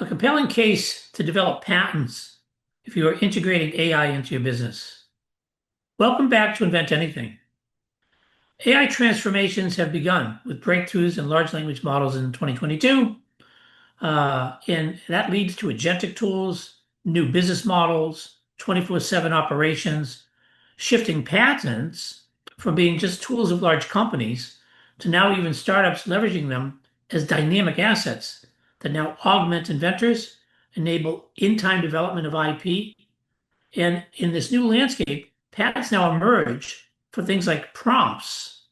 A compelling case to develop patents if you are integrating AI into your business. Welcome back to Invent Anything. AI transformations have begun with breakthroughs in large language models in 2022, and that leads to agentic tools, new business models, 24/7 operations, shifting patents from being just tools of large companies to now even startups leveraging them as dynamic assets that now augment inventors, enable in-time development of IP. And in this new landscape, patents now emerge for things like prompts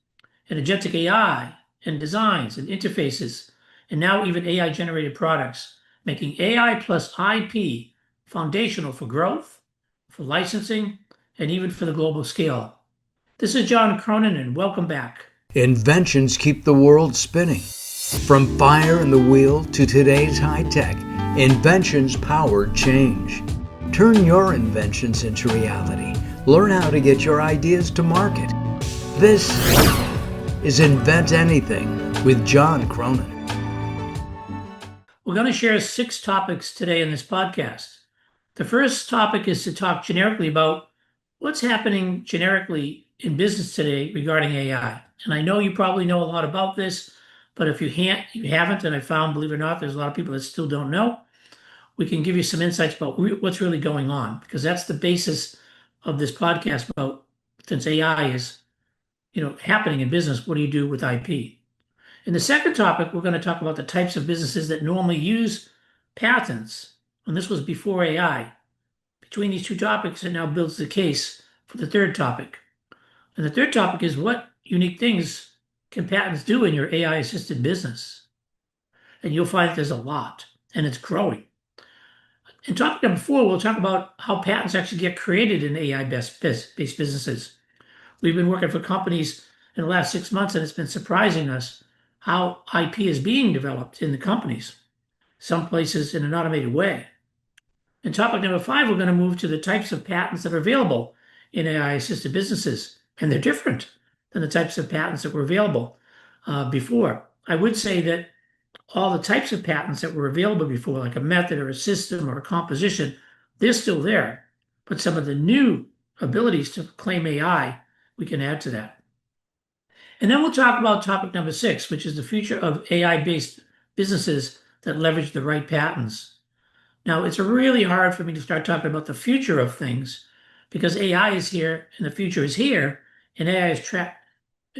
and agentic AI and designs and interfaces, and now even AI generated products, making AI plus IP foundational for growth, for licensing, and even for the global scale. This is John Cronin, and welcome back. Inventions keep the world spinning. From fire in the wheel to today's high tech, inventions power change. Turn your inventions into reality. Learn how to get your ideas to market. This is Invent Anything with John Cronin. We're going to share 6 topics today in this podcast. The first topic is to talk generically about what's happening generically in business today regarding AI. And I know you probably know a lot about this, but if you haven't, and I found, believe it or not, there's a lot of people that still don't know, we can give you some insights about what's really going on, because that's the basis of this podcast about, since AI is, happening in business, what do you do with IP? In the second topic, we're going to talk about the types of businesses that normally use patents, and this was before AI. Between these 2 topics, it now builds the case for the third topic. And the third topic is, what unique things can patents do in your AI-assisted business? And you'll find that there's a lot, and it's growing. In topic number 4, we'll talk about how patents actually get created in AI-based businesses. We've been working for companies in the last 6 months, and it's been surprising us how IP is being developed in the companies, some places in an automated way. In topic number 5, we're going to move to the types of patents that are available in AI-assisted businesses, and they're different than the types of patents that were available before. I would say that all the types of patents that were available before, like a method or a system or a composition, they're still there. But some of the new abilities to claim AI, we can add to that. And then we'll talk about topic number 6, which is the future of AI-based businesses that leverage the right patents. Now, it's really hard for me to start talking about the future of things because AI is here and the future is here, and AI is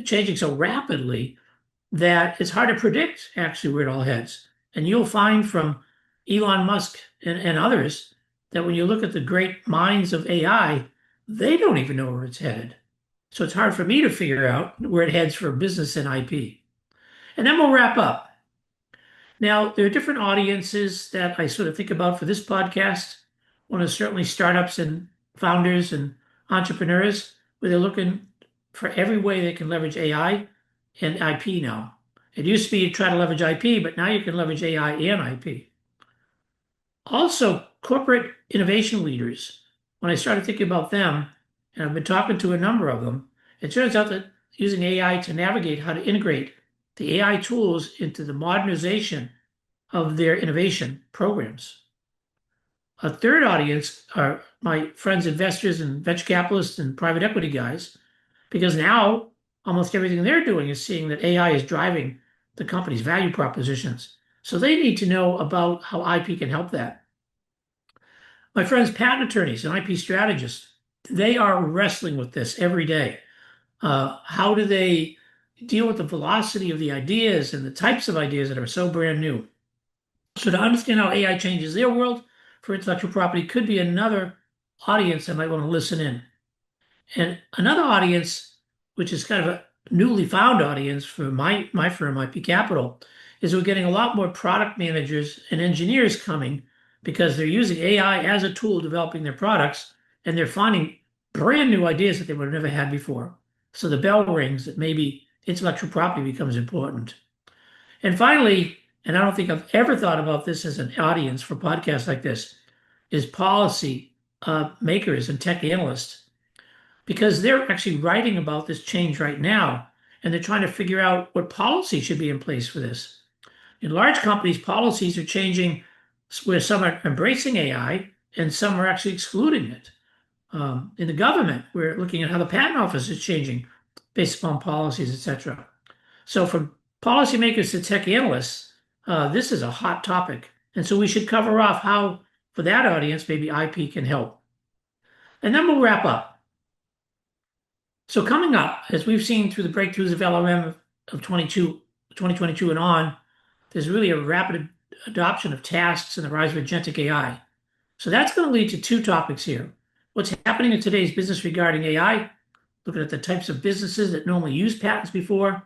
changing so rapidly that it's hard to predict actually where it all heads. And you'll find from Elon Musk and others that when you look at the great minds of AI, they don't even know where it's headed. So it's hard for me to figure out where it heads for business and IP. And then we'll wrap up. Now, there are different audiences that I sort of think about for this podcast. One is certainly startups and founders and entrepreneurs, where they're looking for every way they can leverage AI and IP now. It used to be you try to leverage IP, but now you can leverage AI and IP. Also, corporate innovation leaders. When I started thinking about them, and I've been talking to a number of them, it turns out that using AI to navigate how to integrate the AI tools into the modernization of their innovation programs. A third audience are my friends, investors and venture capitalists and private equity guys, because now almost everything they're doing is seeing that AI is driving the company's value propositions. So they need to know about how IP can help that. My friends, patent attorneys and IP strategists, they are wrestling with this every day. How do they deal with the velocity of the ideas and the types of ideas that are so brand new? So to understand how AI changes their world for intellectual property could be another audience that might want to listen in. And another audience, which is kind of a newly found audience for my firm, IP Capital, is we're getting a lot more product managers and engineers coming because they're using AI as a tool developing their products, and they're finding brand new ideas that they would have never had before. So the bell rings that maybe intellectual property becomes important. And finally, and I don't think I've ever thought about this as an audience for podcasts like this, is policy makers and tech analysts, because they're actually writing about this change right now, and they're trying to figure out what policy should be in place for this. In large companies, policies are changing where some are embracing AI and some are actually excluding it. In the government, we're looking at how the patent office is changing based upon policies, etc. So from policymakers to tech analysts, this is a hot topic. And so we should cover off how, for that audience, maybe IP can help. And then we'll wrap up. So coming up, as we've seen through the breakthroughs of LLM of 2022 and on, there's really a rapid adoption of tasks and the rise of agentic AI. So that's going to lead to two topics here. What's happening in today's business regarding AI, looking at the types of businesses that normally use patents before.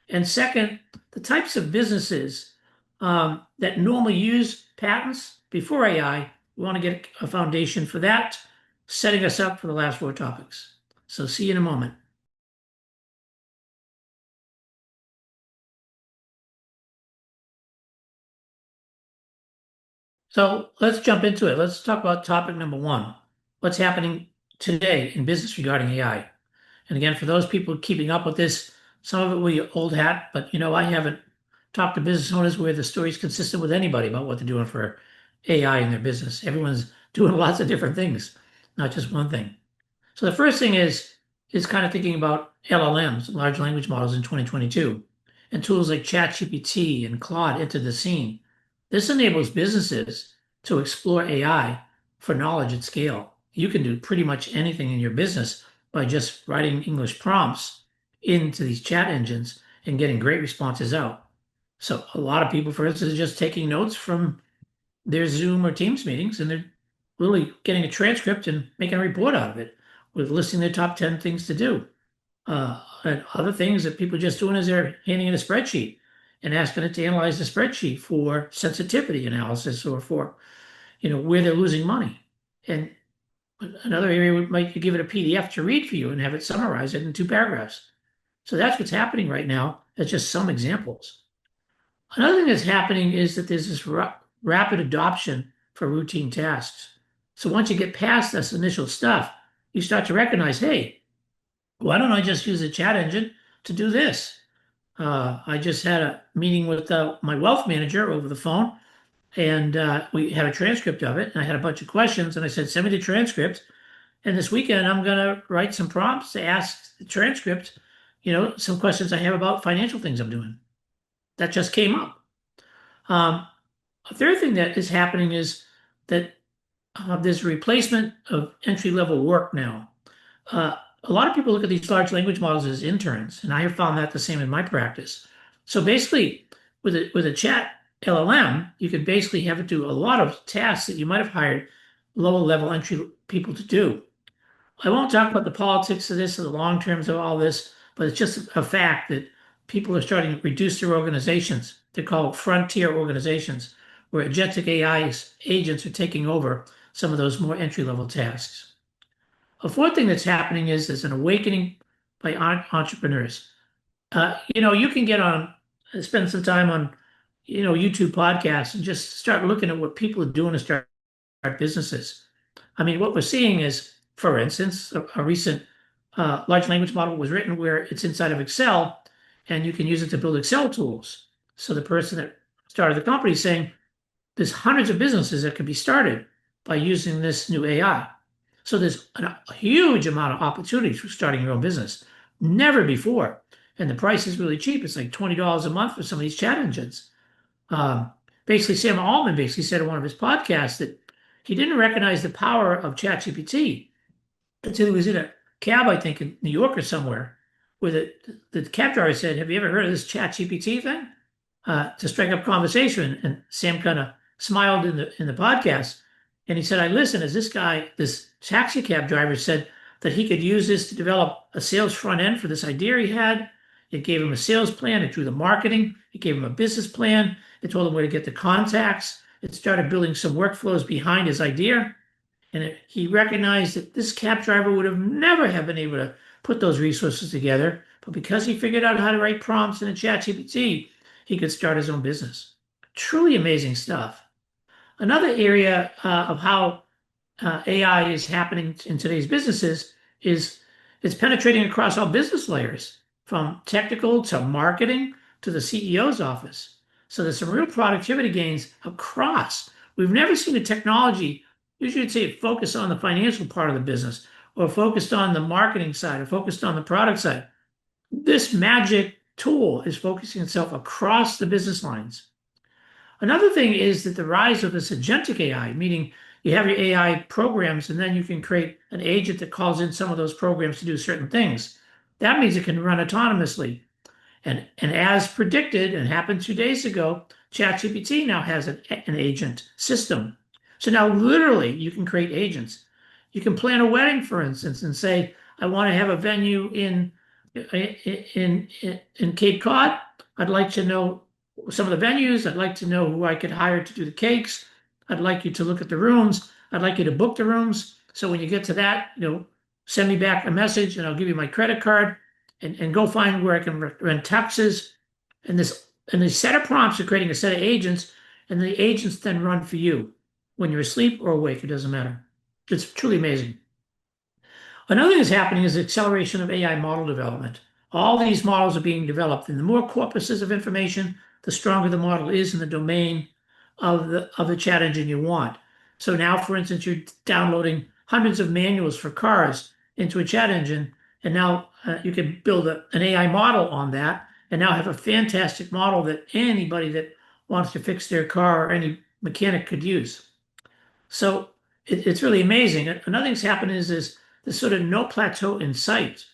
And second, the types of businesses that normally use patents before AI. We want to get a foundation for that, setting us up for the last four topics. So see you in a moment. So let's jump into it. Let's talk about topic number one. What's happening today in business regarding AI? And again, for those people keeping up with this, some of it will be old hat, but I haven't talked to business owners where the story's consistent with anybody about what they're doing for AI in their business. Everyone's doing lots of different things, not just one thing. So the first thing is kind of thinking about LLMs, large language models in 2022, and tools like ChatGPT and Claude entered the scene. This enables businesses to explore AI for knowledge at scale. You can do pretty much anything in your business by just writing English prompts into these chat engines and getting great responses out. So a lot of people, for instance, are just taking notes from their Zoom or Teams meetings, and they're really getting a transcript and making a report out of it with listing their top 10 things to do. And other things that people are just doing is they're handing in a spreadsheet and asking it to analyze the spreadsheet for sensitivity analysis or for, where they're losing money. And another area might give it a PDF to read for you and have it summarize it in 2 paragraphs. So that's what's happening right now. That's just some examples. Another thing that's happening is that there's this rapid adoption for routine tasks. So once you get past this initial stuff, you start to recognize, hey, why don't I just use a chat engine to do this? I just had a meeting with my wealth manager over the phone, and we had a transcript of it. And I had a bunch of questions, and I said, send me the transcript. And this weekend, I'm going to write some prompts to ask the transcript, some questions I have about financial things I'm doing. That just came up. A third thing that is happening is that there's a replacement of entry-level work now. A lot of people look at these large language models as interns, and I have found that the same in my practice. So basically, with a chat LLM, you could basically have it do a lot of tasks that you might have hired lower level entry people to do. I won't talk about the politics of this or the long terms of all this, but it's just a fact that people are starting to reduce their organizations. They're called frontier organizations, where agentic AI agents are taking over some of those more entry-level tasks. A fourth thing that's happening is there's an awakening by entrepreneurs. You can get on, spend some time on, YouTube podcasts and just start looking at what people are doing to start businesses. I mean, what we're seeing is, for instance, a recent large language model was written where it's inside of Excel, and you can use it to build Excel tools. So the person that started the company is saying there's hundreds of businesses that could be started by using this new AI. So there's a huge amount of opportunities for starting your own business. Never before. And the price is really cheap. It's like $20 a month for some of these chat engines. Basically, Sam Altman basically said in one of his podcasts that he didn't recognize the power of ChatGPT until he was in a cab, I think, in New York or somewhere, where the cab driver said, have you ever heard of this ChatGPT thing? To strike up conversation. And Sam kind of smiled in the podcast. And he said, I listened as this taxi cab driver said that he could use this to develop a sales front end for this idea he had. It gave him a sales plan. It drew the marketing. It gave him a business plan. It told him where to get the contacts. It started building some workflows behind his idea. And he recognized that this cab driver would have never have been able to put those resources together. But because he figured out how to write prompts in a ChatGPT, he could start his own business. Truly amazing stuff. Another area of how AI is happening in today's businesses is it's penetrating across all business layers, from technical to marketing to the CEO's office. So there's some real productivity gains across We've never seen a technology, usually you'd say it focused on the financial part of the business or focused on the marketing side or focused on the product side. This magic tool is focusing itself across the business lines. Another thing is that the rise of this agentic AI, meaning you have your AI programs and then you can create an agent that calls in some of those programs to do certain things. That means it can run autonomously. And as predicted and happened 2 days ago, ChatGPT now has an agent system. So now literally you can create agents. You can plan a wedding, for instance, and say, I want to have a venue in Cape Cod. I'd like to know some of the venues. I'd like to know who I could hire to do the cakes. I'd like you to look at the rooms. I'd like you to book the rooms. So when you get to that, send me back a message and I'll give you my credit card and go find where I can rent taxes. And the set of prompts are creating a set of agents, and the agents then run for you when you're asleep or awake. It doesn't matter. It's truly amazing. Another thing that's happening is the acceleration of AI model development. All these models are being developed, and the more corpuses of information, the stronger the model is in the domain of the chat engine you want. So now, for instance, you're downloading hundreds of manuals for cars into a chat engine, and now you can build an AI model on that, and now have a fantastic model that anybody that wants to fix their car or any mechanic could use. So it's really amazing. Another thing's happened is there's sort of no plateau in sight.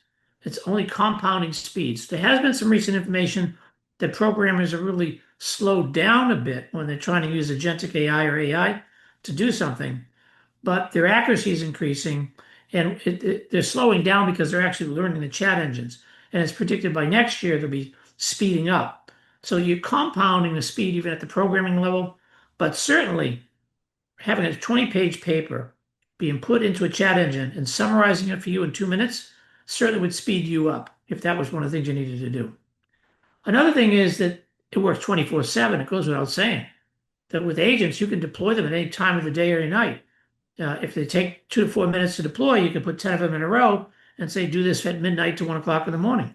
It's only compounding speeds. There has been some recent information that programmers are really slowed down a bit when they're trying to use agentic AI or AI to do something, but their accuracy is increasing, and they're slowing down because they're actually learning the chat engines. And it's predicted by next year they'll be speeding up. So you're compounding the speed even at the programming level, but certainly having a 20-page paper being put into a chat engine and summarizing it for you in 2 minutes certainly would speed you up if that was one of the things you needed to do. Another thing is that it works 24/7. It goes without saying that with agents, you can deploy them at any time of the day or night. If they take 2 to 4 minutes to deploy, you can put 10 of them in a row and say, do this at midnight to 1 o'clock in the morning.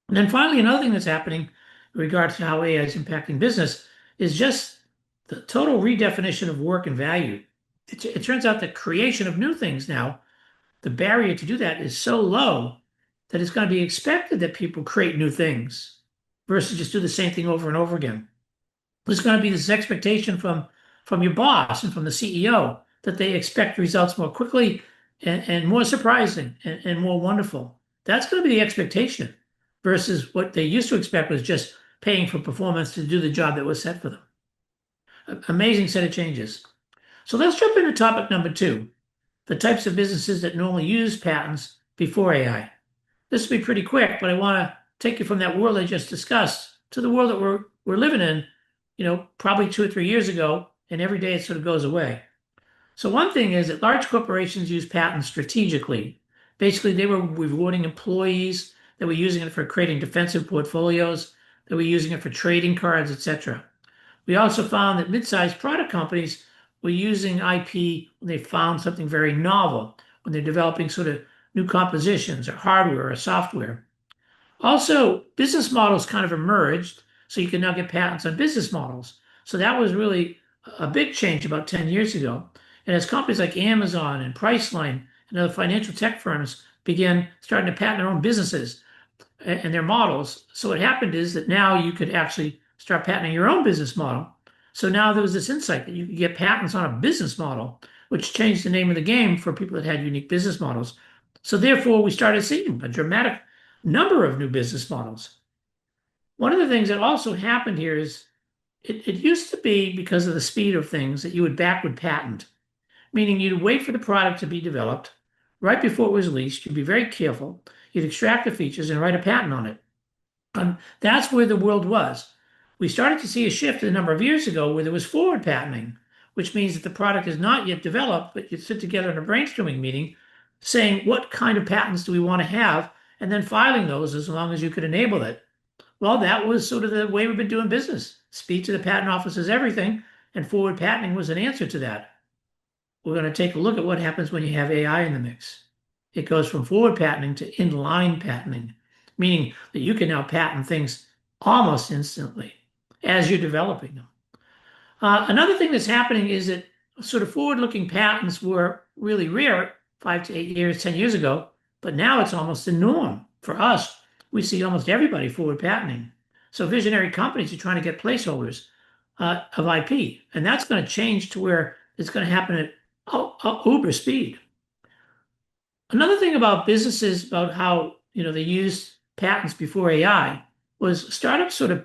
And then finally, another thing that's happening in regards to how AI is impacting business is just the total redefinition of work and value. It turns out that creation of new things now, the barrier to do that is so low that it's going to be expected that people create new things versus just do the same thing over and over again. There's going to be this expectation from your boss and from the CEO that they expect results more quickly and more surprising and more wonderful. That's going to be the expectation versus what they used to expect was just paying for performance to do the job that was set for them. Amazing set of changes. So let's jump into topic number 2, the types of businesses that normally use patents before AI. This will be pretty quick, but I want to take you from that world I just discussed to the world that we're living in, probably 2 or 3 years ago, and every day it sort of goes away. So one thing is that large corporations use patents strategically. Basically, they were rewarding employees, they were using it for creating defensive portfolios, they were using it for trading cards, etc. We also found that mid-sized product companies were using IP when they found something very novel, when they're developing sort of new compositions or hardware or software. Also, business models kind of emerged, so you can now get patents on business models. So that was really a big change about 10 years ago. And as companies like Amazon and Priceline and other financial tech firms began starting to patent their own businesses and their models, so what happened is that now you could actually start patenting your own business model. So now there was this insight that you could get patents on a business model, which changed the name of the game for people that had unique business models. So therefore, we started seeing a dramatic number of new business models. One of the things that also happened here is it used to be because of the speed of things that you would backward patent, meaning you'd wait for the product to be developed right before it was released. You'd be very careful. You'd extract the features and write a patent on it. That's where the world was. We started to see a shift a number of years ago where there was forward patenting, which means that the product is not yet developed, but you sit together in a brainstorming meeting saying, what kind of patents do we want to have? And then filing those as long as you could enable it. Well, that was sort of the way we've been doing business. Speed to the patent office is everything, and forward patenting was an answer to that. We're going to take a look at what happens when you have AI in the mix. It goes from forward patenting to inline patenting, meaning that you can now patent things almost instantly as you're developing them. Another thing that's happening is that sort of forward-looking patents were really rare 5 to 8 years, 10 years ago, but now it's almost the norm. For us, we see almost everybody forward patenting. So visionary companies are trying to get placeholders of IP, and that's going to change to where it's going to happen at uber speed. Another thing about businesses, about how they used patents before AI, was startups sort of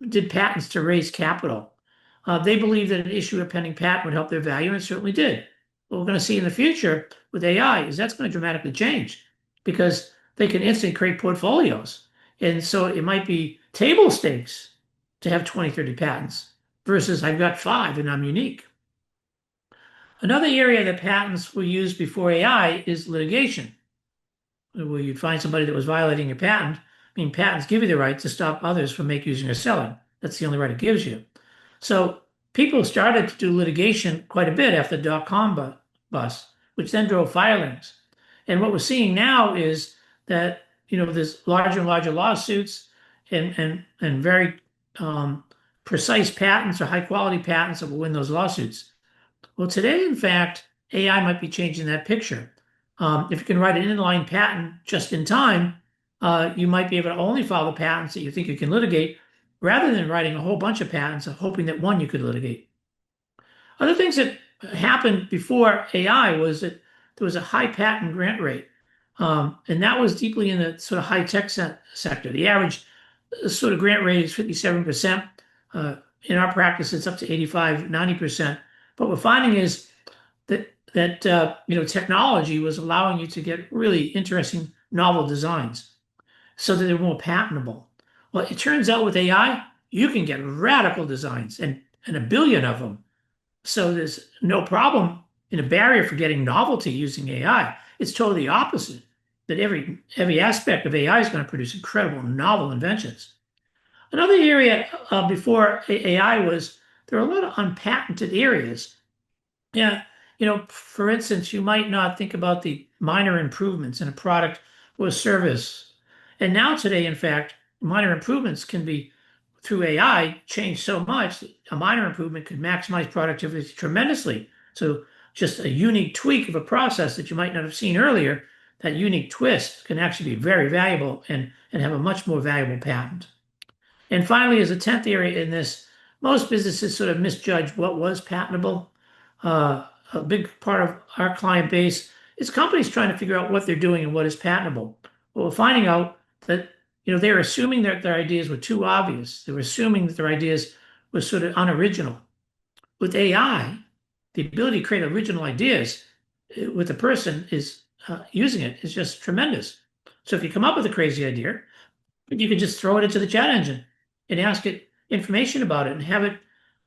did patents to raise capital. They believed that an issue or pending patent would help their value, and it certainly did. What we're going to see in the future with AI is that's going to dramatically change because they can instantly create portfolios. And so it might be table stakes to have 20, 30 patents versus I've got five and I'm unique. Another area that patents were used before AI is litigation, where you'd find somebody that was violating your patent. I mean, patents give you the right to stop others from making, using, or selling. That's the only right it gives you. So people started to do litigation quite a bit after the dot-com bust, which then drove filings. And what we're seeing now is that there's larger and larger lawsuits and very precise patents or high quality patents that will win those lawsuits. Well, today, in fact, AI might be changing that picture. If you can write an inline patent just in time, you might be able to only file the patents that you think you can litigate rather than writing a whole bunch of patents and hoping that one you could litigate. Other things that happened before AI was that there was a high patent grant rate. And that was deeply in the sort of high tech sector. The average sort of grant rate is 57%. In our practice, it's up to 85, 90%. What we're finding is that technology was allowing you to get really interesting novel designs so that they're more patentable. Well, it turns out with AI, you can get radical designs and a billion of them. So there's no problem in a barrier for getting novelty using AI. It's totally the opposite, that every aspect of AI is going to produce incredible novel inventions. Another area before AI was there are a lot of unpatented areas. Yeah, for instance, you might not think about the minor improvements in a product or a service. And now today, in fact, minor improvements can be through AI changed so much that a minor improvement could maximize productivity tremendously. So just a unique tweak of a process that you might not have seen earlier, that unique twist can actually be very valuable and have a much more valuable patent. And finally, as a 10th area in this, most businesses sort of misjudge what was patentable. A big part of our client base is companies trying to figure out what they're doing and what is patentable. Well, we're finding out that they're assuming that their ideas were too obvious. They were assuming that their ideas were sort of unoriginal. With AI, the ability to create original ideas with a person is using it is just tremendous. So if you come up with a crazy idea, you can just throw it into the chat engine and ask it information about it and have it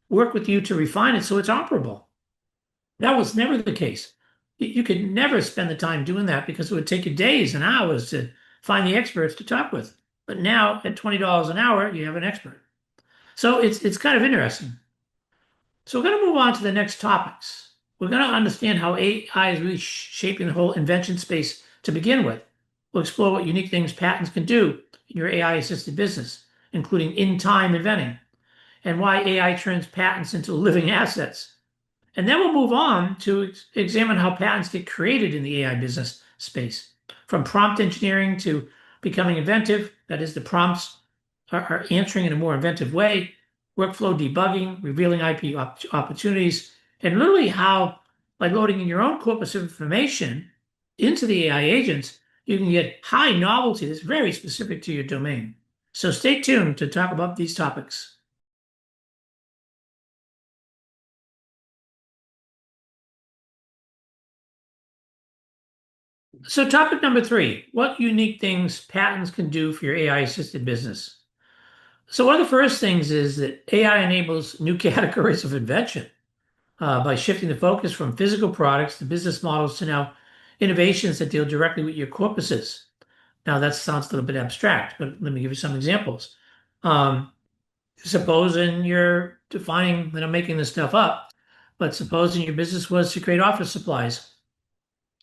work with you to refine it so it's operable. That was never the case. You could never spend the time doing that because it would take you days and hours to find the experts to talk with. But now at $20 an hour, you have an expert. So it's kind of interesting. So we're going to move on to the next topics. We're going to understand how AI is really shaping the whole invention space to begin with. We'll explore what unique things patents can do in your AI-assisted business, including in-time inventing, and why AI turns patents into living assets. And then we'll move on to examine how patents get created in the AI business space, from prompt engineering to becoming inventive. That is, the prompts are answering in a more inventive way, workflow debugging, revealing IP opportunities, and literally how, by loading in your own corpus of information into the AI agents, you can get high novelty that's very specific to your domain. So stay tuned to talk about these topics. So topic number 3, what unique things patents can do for your AI-assisted business? So one of the first things is that AI enables new categories of invention by shifting the focus from physical products to business models to now innovations that deal directly with your corpuses. Now that sounds a little bit abstract, but let me give you some examples. Supposing you're defining, and I'm making this stuff up, but supposing your business was to create office supplies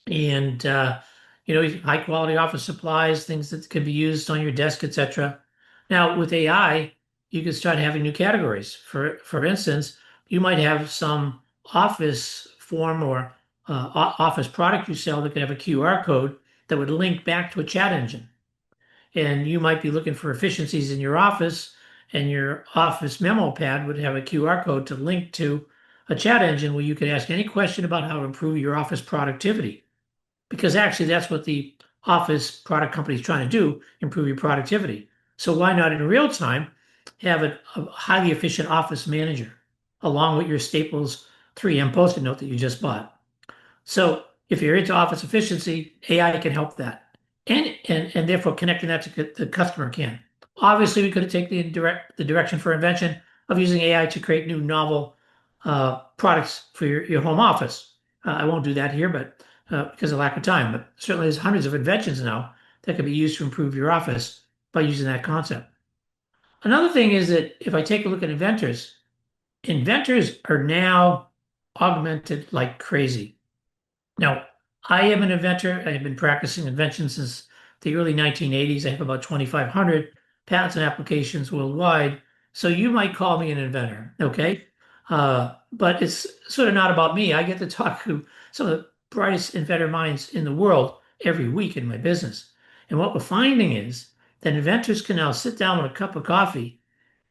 and high quality office supplies, things that can be used on your desk, etc. Now with AI, you could start having new categories. For instance, you might have some office form or office product you sell that could have a QR code that would link back to a chat engine. And you might be looking for efficiencies in your office, and your office memo pad would have a QR code to link to a chat engine where you could ask any question about how to improve your office productivity. Because actually, that's what the office product company is trying to do, improve your productivity. So why not in real time have a highly efficient office manager along with your Staples 3M Post-it note that you just bought? So if you're into office efficiency, AI can help that. And therefore connecting that to the customer can. Obviously, we could take the direction for invention of using AI to create new novel products for your home office. I won't do that here, but because of lack of time. But certainly, there's hundreds of inventions now that can be used to improve your office by using that concept. Another thing is that if I take a look at inventors, inventors are now augmented like crazy. Now, I am an inventor. I have been practicing invention since the early 1980s. I have about 2,500 patents and applications worldwide. So you might call me an inventor, okay? But it's sort of not about me. I get to talk to some of the brightest inventor minds in the world every week in my business. And what we're finding is that inventors can now sit down with a cup of coffee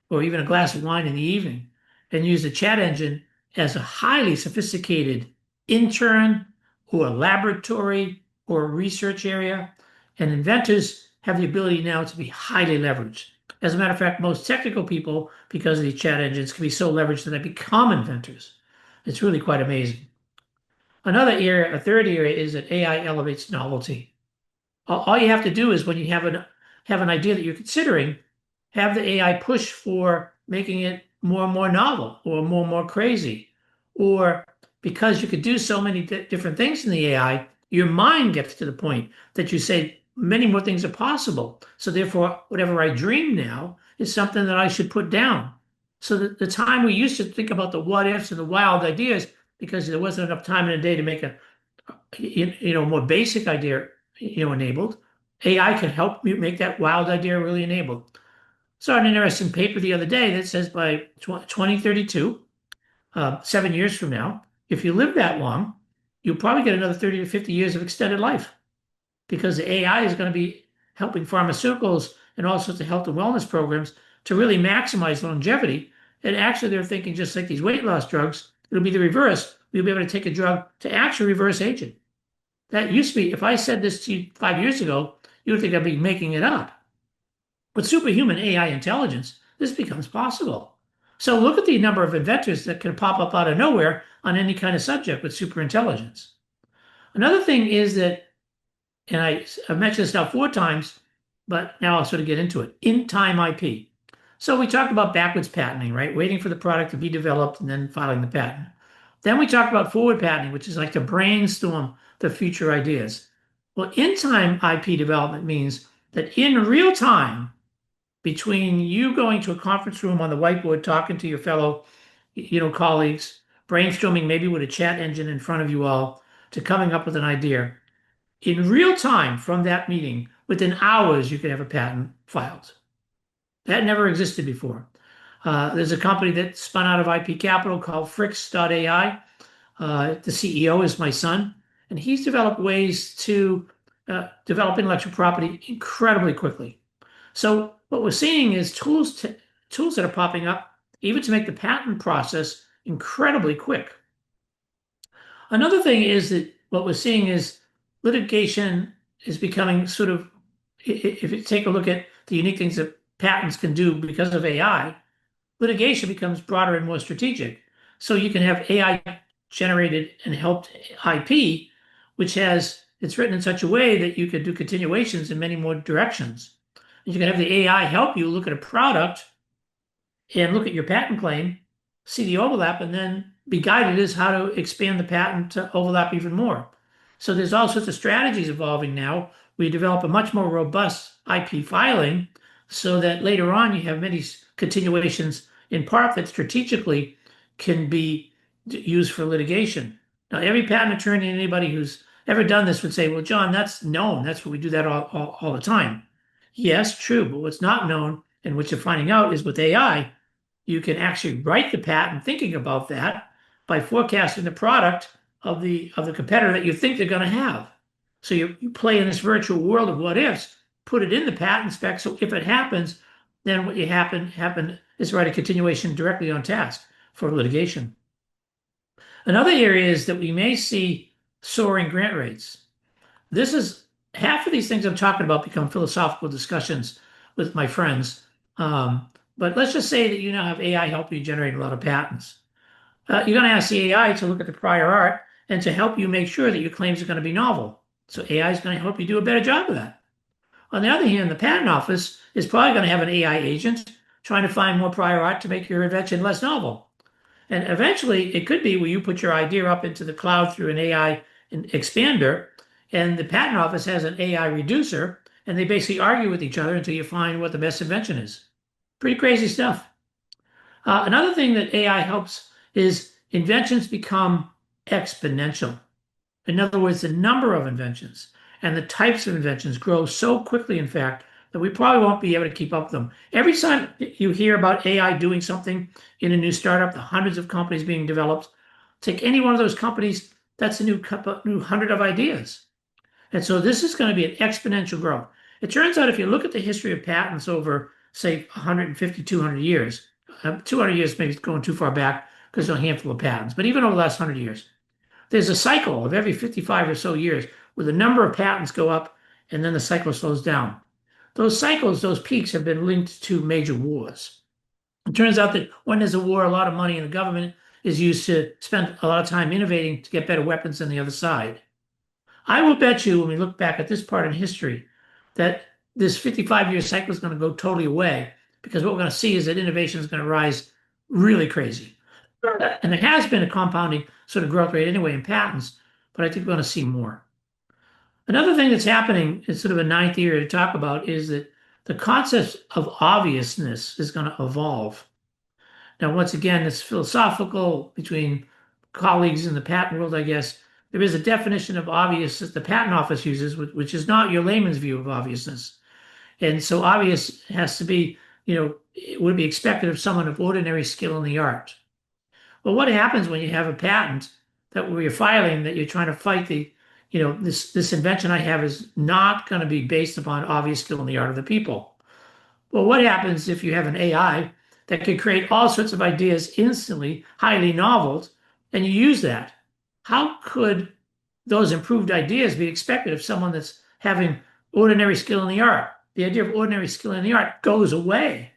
or even a glass of wine in the evening and use the chat engine as a highly sophisticated intern or a laboratory or a research area. And inventors have the ability now to be highly leveraged. As a matter of fact, most technical people, because of these chat engines, can be so leveraged that they become inventors. It's really quite amazing. Another area, a third area, is that AI elevates novelty. All you have to do is when you have an idea that you're considering, have the AI push for making it more and more novel or more and more crazy. Or because you could do so many different things in the AI, your mind gets to the point that you say many more things are possible. So therefore, whatever I dream now is something that I should put down. So that the time we used to think about the what ifs and the wild ideas, because there wasn't enough time in a day to make a more basic idea enabled, AI can help you make that wild idea really enabled. Saw an interesting paper the other day that says by 2032, 7 years from now, if you live that long, you'll probably get another 30 to 50 years of extended life because the AI is going to be helping pharmaceuticals and all sorts of health and wellness programs to really maximize longevity. And actually, they're thinking just like these weight loss drugs, it'll be the reverse. We'll be able to take a drug to actually reverse aging. That used to be, if I said this to you 5 years ago, you would think I'd be making it up. With superhuman AI intelligence, this becomes possible. So look at the number of inventors that can pop up out of nowhere on any kind of subject with superintelligence. Another thing is that, and I've mentioned this now 4 times, but now I'll sort of get into it, in-time IP. So we talked about backwards patenting, right? Waiting for the product to be developed and then filing the patent. Then we talked about forward patenting, which is like to brainstorm the future ideas. Well, in-time IP development means that in real time, between you going to a conference room on the whiteboard, talking to your fellow, colleagues, brainstorming maybe with a chat engine in front of you all, to coming up with an idea, in real time from that meeting, within hours, you could have a patent filed. That never existed before. There's a company that spun out of IP Capital called Frix.ai. The CEO is my son, and he's developed ways to develop intellectual property incredibly quickly. So what we're seeing is tools that are popping up even to make the patent process incredibly quick. Another thing is that what we're seeing is litigation is becoming sort of, if you take a look at the unique things that patents can do because of AI, litigation becomes broader and more strategic. So you can have AI generated and helped IP, which it's written in such a way that you could do continuations in many more directions. You can have the AI help you look at a product and look at your patent claim, see the overlap, and then be guided as how to expand the patent to overlap even more. So there's all sorts of strategies evolving now. We develop a much more robust IP filing so that later on you have many continuations in part that strategically can be used for litigation. Now, every patent attorney and anybody who's ever done this would say, well, John, that's known. That's what we do that all the time. Yes, true, but what's not known And what you're finding out is with AI, you can actually write the patent thinking about that by forecasting the product of the competitor that you think they're going to have. So you play in this virtual world of what ifs, put it in the patent spec. So if it happens, then what you happen is write a continuation directly on task for litigation. Another area is that we may see soaring grant rates. This is half of these things I'm talking about become philosophical discussions with my friends. But let's just say that you now have AI help you generate a lot of patents. You're going to ask the AI to look at the prior art and to help you make sure that your claims are going to be novel. So AI is going to help you do a better job of that. On the other hand, the patent office is probably going to have an AI agent trying to find more prior art to make your invention less novel. And eventually, it could be where you put your idea up into the cloud through an AI expander, and the patent office has an AI reducer, and they basically argue with each other until you find what the best invention is. Pretty crazy stuff. Another thing that AI helps is inventions become exponential. In other words, the number of inventions and the types of inventions grow so quickly, in fact, that we probably won't be able to keep up with them. Every time you hear about AI doing something in a new startup, the hundreds of companies being developed, take any one of those companies, that's a new hundred of ideas. And so this is going to be an exponential growth. It turns out if you look at the history of patents over, say, 150, 200 years, 200 years maybe going too far back because there's a handful of patents, but even over the last 100 years, there's a cycle of every 55 or so years where the number of patents go up and then the cycle slows down. Those cycles, those peaks have been linked to major wars. It turns out that when there's a war, a lot of money in the government is used to spend a lot of time innovating to get better weapons than the other side. I will bet you when we look back at this part in history that this 55-year cycle is going to go totally away because what we're going to see is that innovation is going to rise really crazy. And there has been a compounding sort of growth rate anyway in patents, but I think we're going to see more. Another thing that's happening is sort of a ninth area to talk about is that the concept of obviousness is going to evolve. Now, once again, it's philosophical between colleagues in the patent world, I guess. There is a definition of obvious that the patent office uses, which is not your layman's view of obviousness. And so obvious has to be, it would be expected of someone of ordinary skill in the art. Well, what happens when you have a patent that where you're filing that you're trying to fight this invention I have is not going to be based upon obvious skill in the art of the people. Well, what happens if you have an AI that can create all sorts of ideas instantly, highly novel, and you use that? How could those improved ideas be expected of someone that's having ordinary skill in the art? The idea of ordinary skill in the art goes away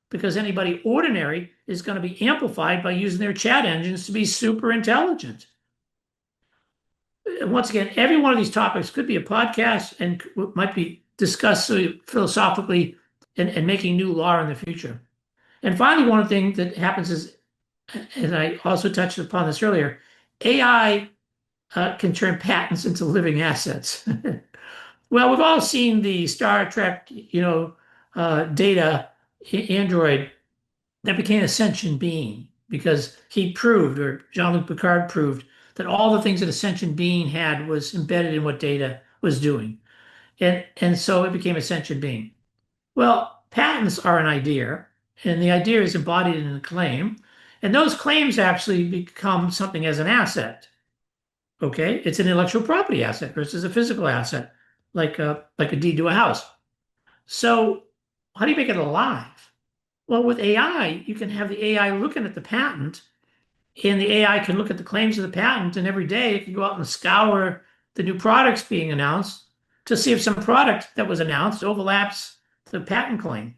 because anybody ordinary is going to be amplified by using their chat engines to be super intelligent. And once again, every one of these topics could be a podcast and might be discussed philosophically and making new law in the future. And finally, one thing that happens is, and I also touched upon this earlier, AI can turn patents into living assets. Well, we've all seen the Star Trek, data android that became a sentient being because he proved, or Jean-Luc Picard proved, that all the things that a sentient being had was embedded in what data was doing. And so it became a sentient being. Well, patents are an idea, and the idea is embodied in a claim. And those claims actually become something as an asset. Okay, it's an intellectual property asset versus a physical asset, like a deed to a house. So how do you make it alive? Well, with AI, you can have the AI looking at the patent, and the AI can look at the claims of the patent, and every day it can go out and scour the new products being announced to see if some product that was announced overlaps the patent claim.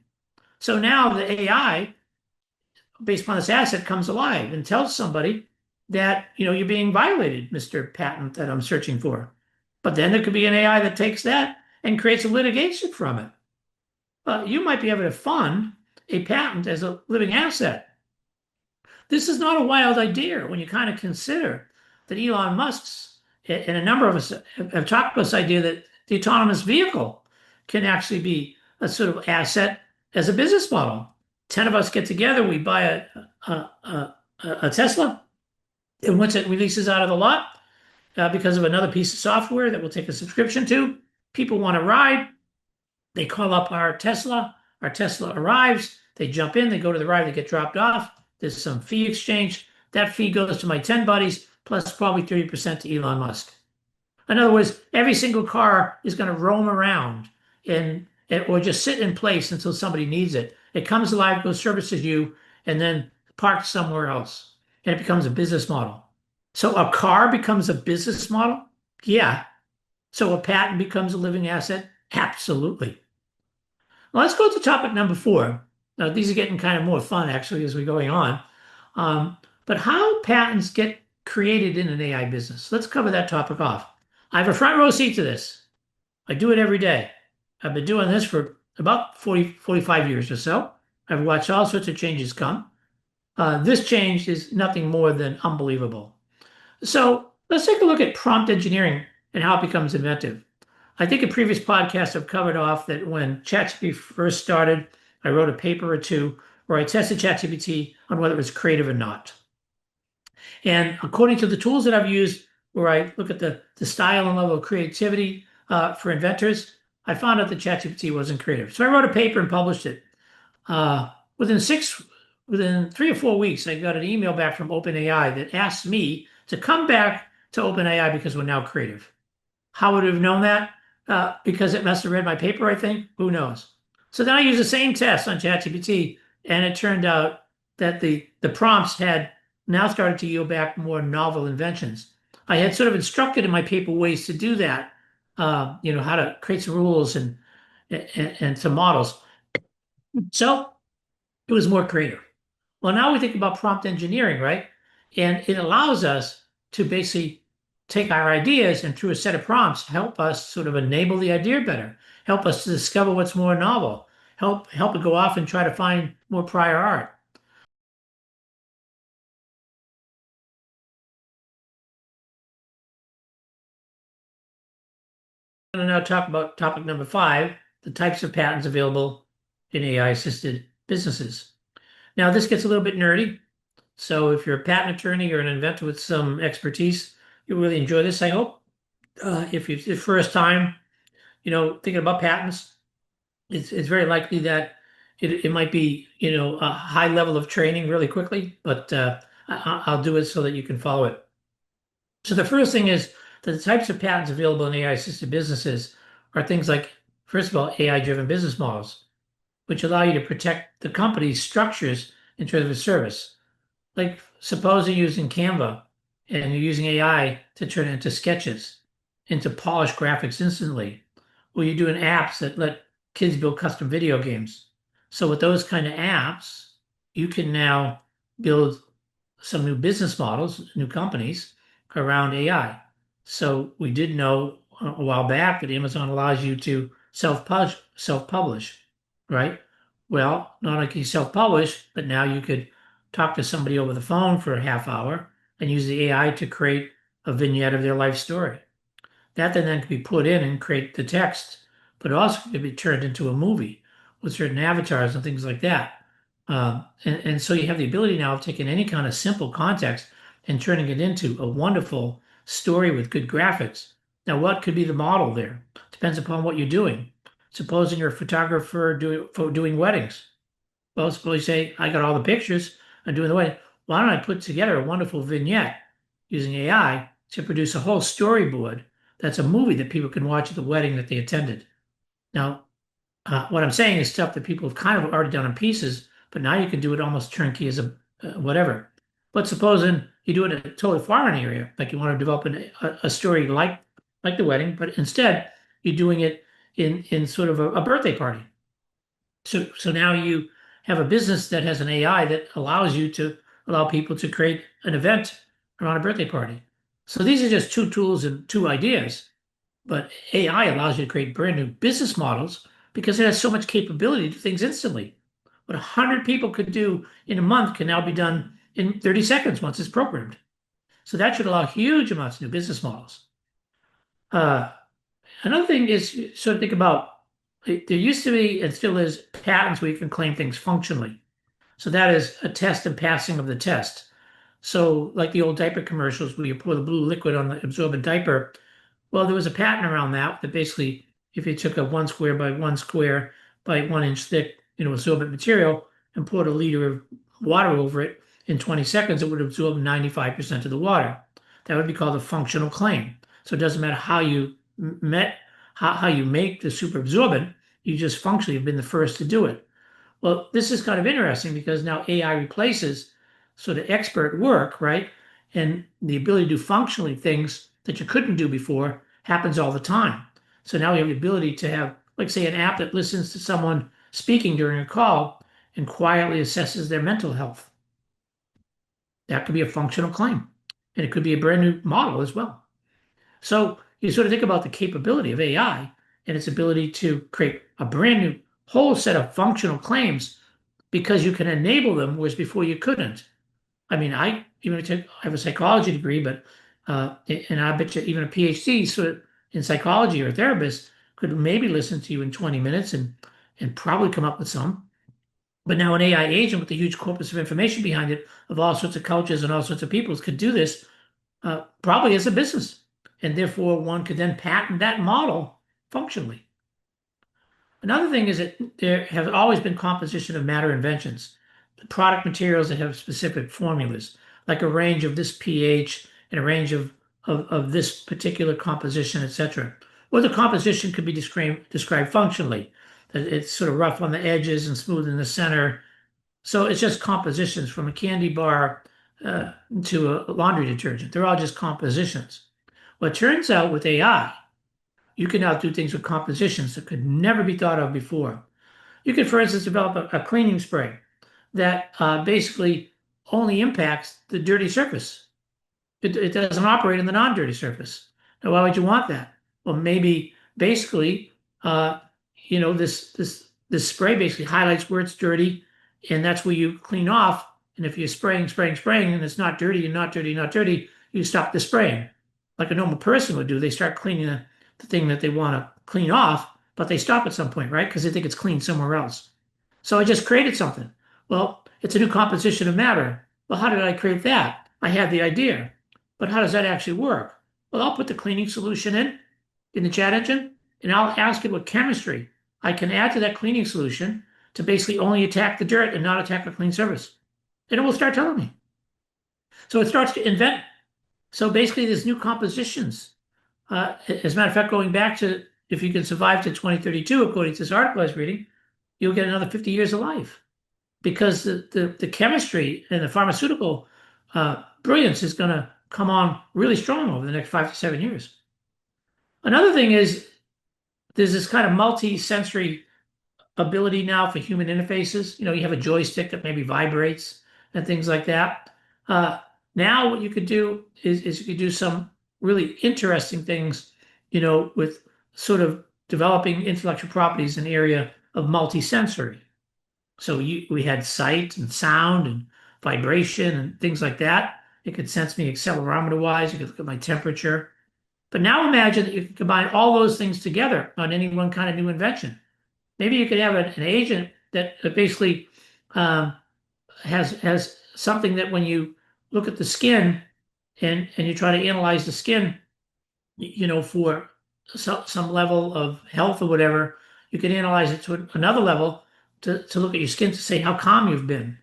So now the AI, based upon this asset, comes alive and tells somebody that you're being violated, Mr. Patent that I'm searching for. But then there could be an AI that takes that and creates a litigation from it. You might be able to fund a patent as a living asset. This is not a wild idea when you kind of consider that Elon Musk's and a number of us have talked about this idea that the autonomous vehicle can actually be a sort of asset as a business model. 10 of us get together, we buy a Tesla, and once it releases out of the lot, because of another piece of software that we'll take a subscription to, people want to ride. They call up our Tesla Our Tesla arrives, they jump in, they go to the ride, they get dropped off. There's some fee exchange. That fee goes to my 10 buddies, plus probably 30% to Elon Musk. In other words, every single car is going to roam around or just sit in place until somebody needs it. It comes alive, goes services you, and then parks somewhere else. And it becomes a business model. So a car becomes a business model? Yeah. So a patent becomes a living asset? Absolutely. Well, let's go to topic number 4. Now, these are getting kind of more fun actually as we're going on. Um, but how patents get created in an AI business? Let's cover that topic off. I have a front row seat to this. I do it every day. I've been doing this for about 40, 45 years or so. I've watched all sorts of changes come. This change is nothing more than unbelievable. So let's take a look at prompt engineering and how it becomes inventive. I think in previous podcasts I've covered off that when ChatGPT first started, I wrote a paper or two where I tested ChatGPT on whether it was creative or not. And according to the tools that I've used, where I look at the style and level of creativity for inventors, I found out that ChatGPT wasn't creative. So I wrote a paper and published it. Uh, within within 3 or 4 weeks, I got an email back from OpenAI that asked me to come back to OpenAI because we're now creative. How would I have known that? Because it must have read my paper, I think. Who knows? So then I used the same test on ChatGPT, and it turned out that the prompts had now started to yield back more novel inventions. I had sort of instructed in my paper ways to do that, how to create some rules and some models. So it was more creative. Well, now we think about prompt engineering, right? And it allows us to basically take our ideas and through a set of prompts, help us sort of enable the idea better, help us to discover what's more novel, help it go off and try to find more prior art. I'm going to now talk about topic number 5, the types of patents available in AI-assisted businesses. Now, this gets a little bit nerdy. So if you're a patent attorney or an inventor with some expertise, you'll really enjoy this, I hope. If it's your first time, thinking about patents, it's very likely that it might be, a high level of training really quickly, but I'll do it so that you can follow it. So the first thing is that the types of patents available in AI-assisted businesses are things like, first of all, AI-driven business models, which allow you to protect the company's structures in terms of service. Like supposing you're using Canva and you're using AI to turn it into sketches, into polished graphics instantly, or you're doing apps that let kids build custom video games. So with those kind of apps, you can now build some new business models, new companies around AI. So we did know a while back that Amazon allows you to self-publish, right? Well, not only can you self-publish, but now you could talk to somebody over the phone for a half hour and use the AI to create a vignette of their life story. That then can be put in and create the text, but it also could be turned into a movie with certain avatars and things like that. And so you have the ability now of taking any kind of simple context and turning it into a wonderful story with good graphics. Now, what could be the model there? Depends upon what you're doing. Supposing you're a photographer doing weddings. Well, suppose you say, I got all the pictures, I'm doing the wedding. Why don't I put together a wonderful vignette using AI to produce a whole storyboard that's a movie that people can watch at the wedding that they attended? Now, what I'm saying is stuff that people have kind of already done in pieces, but now you can do it almost turnkey as a whatever. But supposing you do it in a totally foreign area, like you want to develop a story like the wedding, but instead you're doing it in sort of a birthday party. So now you have a business that has an AI that allows you to allow people to create an event around a birthday party. So these are just 2 tools and 2 ideas, but AI allows you to create brand new business models because it has so much capability to do things instantly. What 100 people could do in a month can now be done in 30 seconds once it's programmed. So that should allow huge amounts of new business models. Another thing is sort of think about, there used to be and still is patents where you can claim things functionally. So that is a test and passing of the test. So like the old diaper commercials where you pour the blue liquid on the absorbent diaper, well, there was a patent around that basically, if you took a 1 square by 1 square by 1 inch thick absorbent material and poured a liter of water over it, in 20 seconds, it would absorb 95% of the water. That would be called a functional claim. So it doesn't matter how you met how you make the superabsorbent, you just functionally have been the first to do it. Well, this is kind of interesting because now AI replaces sort of expert work, right? And the ability to do functionally things that you couldn't do before happens all the time. So now we have the ability to have, like, say, an app that listens to someone speaking during a call and quietly assesses their mental health. That could be a functional claim. And it could be a brand new model as well. So you sort of think about the capability of AI and its ability to create a brand new whole set of functional claims because you can enable them, whereas before you couldn't. I mean, I have a psychology degree, but and I bet you even a PhD sort of in psychology or a therapist could maybe listen to you in 20 minutes and probably come up with some. But now an AI agent with a huge corpus of information behind it, of all sorts of cultures and all sorts of peoples, could do this probably as a business. And therefore, one could then patent that model functionally. Another thing is that there have always been composition of matter inventions, product materials that have specific formulas, like a range of this pH and a range of this particular composition, etc. Or the composition could be described functionally. It's sort of rough on the edges and smooth in the center. So it's just compositions from a candy bar to a laundry detergent. They're all just compositions. Well, it turns out with AI, you can now do things with compositions that could never be thought of before. You could, for instance, develop a cleaning spray that basically only impacts the dirty surface. It doesn't operate in the non-dirty surface. Now, why would you want that? Well, maybe basically, uh, this spray basically highlights where it's dirty, and that's where you clean off. And if you're spraying, and it's not dirty, and not dirty, not dirty, you stop the spraying, like a normal person would do. They start cleaning the thing that they want to clean off, but they stop at some point, right? Because they think it's clean somewhere else. So I just created something. Well, it's a new composition of matter. Well, how did I create that? I had the idea, but how does that actually work? Well, I'll put the cleaning solution in the chat engine, and I'll ask it what chemistry I can add to that cleaning solution to basically only attack the dirt and not attack a clean surface. And it will start telling me. So it starts to invent. So basically, there's new compositions. As a matter of fact, going back to if you can survive to 2032, according to this article I was reading, you'll get another 50 years of life because the chemistry and the pharmaceutical brilliance is going to come on really strong over the next 5 to 7 years. Another thing is there's this kind of multi-sensory ability now for human interfaces. You have a joystick that maybe vibrates and things like that. Now what you could do is you could do some really interesting things, with sort of developing intellectual properties in the area of multi-sensory. So we had sight and sound and vibration and things like that. It could sense me accelerometer-wise. You could look at my temperature. But now imagine that you can combine all those things together on any one kind of new invention. Maybe you could have an agent that basically has something that when you look at the skin and you try to analyze the skin, for some level of health or whatever, you can analyze it to another level to look at your skin to say how calm you've been.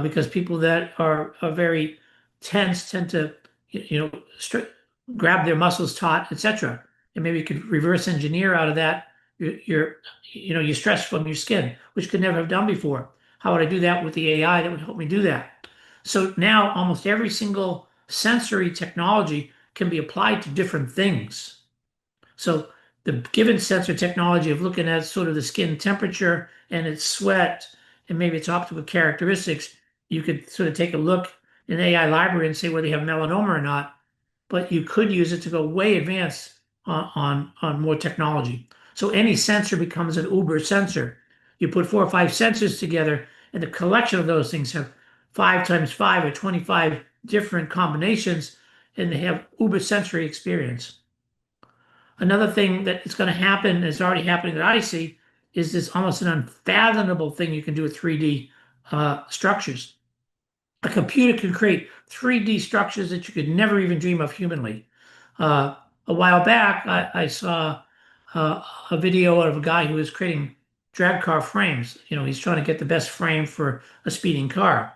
Because people that are very tense tend to, grab their muscles taut, etc. And maybe you could reverse engineer out of that your stress from your skin, which could never have done before. How would I do that with the AI that would help me do that? So now almost every single sensory technology can be applied to different things. So the given sensor technology of looking at sort of the skin temperature and its sweat and maybe its optical characteristics, you could sort of take a look in the AI library and say whether you have melanoma or not. But you could use it to go way advanced on more technology. So any sensor becomes an uber sensor. You put 4 or 5 sensors together, and the collection of those things have 5 times 5 or 25 different combinations, and they have uber sensory experience. Another thing that is going to happen, is already happening that I see, is this almost an unfathomable thing you can do with 3D structures. A computer can create 3D structures that you could never even dream of humanly. A while back, I saw a video of a guy who was creating drag car frames. He's trying to get the best frame for a speeding car.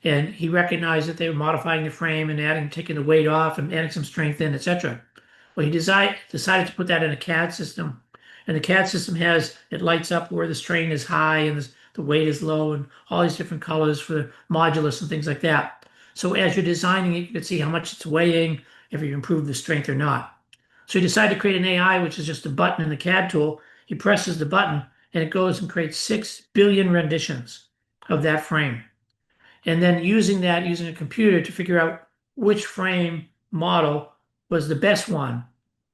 And he recognized that they were modifying the frame and taking the weight off and adding some strength in, etc. Well, he decided to put that in a CAD system. And the CAD system it lights up where the strain is high and the weight is low and all these different colors for the modulus and things like that. So as you're designing it, you can see how much it's weighing, if you improve the strength or not. So he decided to create an AI, which is just a button in the CAD tool. He presses the button and it goes and creates 6 billion renditions of that frame. And then using a computer to figure out which frame model was the best one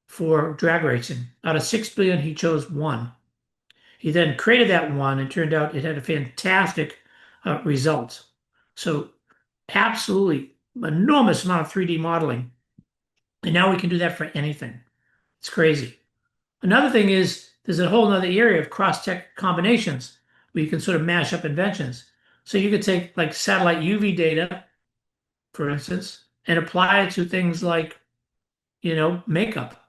for drag racing. Out of 6 billion, he chose one. He then created that one and turned out it had a fantastic result. So absolutely enormous amount of 3D modeling. And now we can do that for anything. It's crazy. Another thing is there's a whole other area of cross-tech combinations where you can sort of mash up inventions. So you could take like satellite UV data, for instance, and apply it to things like, makeup.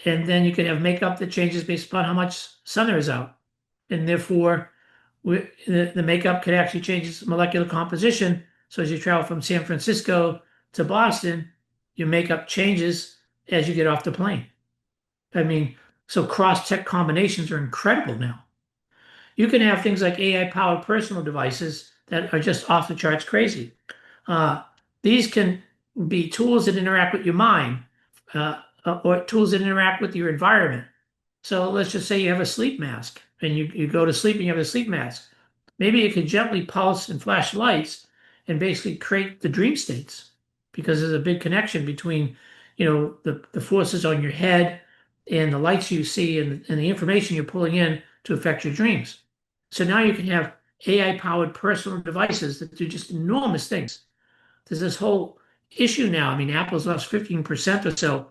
And then you could have makeup that changes based upon how much sun there is out. And therefore, the makeup could actually change its molecular composition. So as you travel from San Francisco to Boston, your makeup changes as you get off the plane. I mean, so cross-tech combinations are incredible now. You can have things like AI-powered personal devices that are just off the charts crazy. These can be tools that interact with your mind or tools that interact with your environment. So let's just say you have a sleep mask and you go to sleep and you have a sleep mask. Maybe it can gently pulse and flash lights and basically create the dream states because there's a big connection between, the forces on your head and the lights you see and the information you're pulling in to affect your dreams. So now you can have AI-powered personal devices that do just enormous things. There's this whole issue now. I mean, Apple's lost 15% or so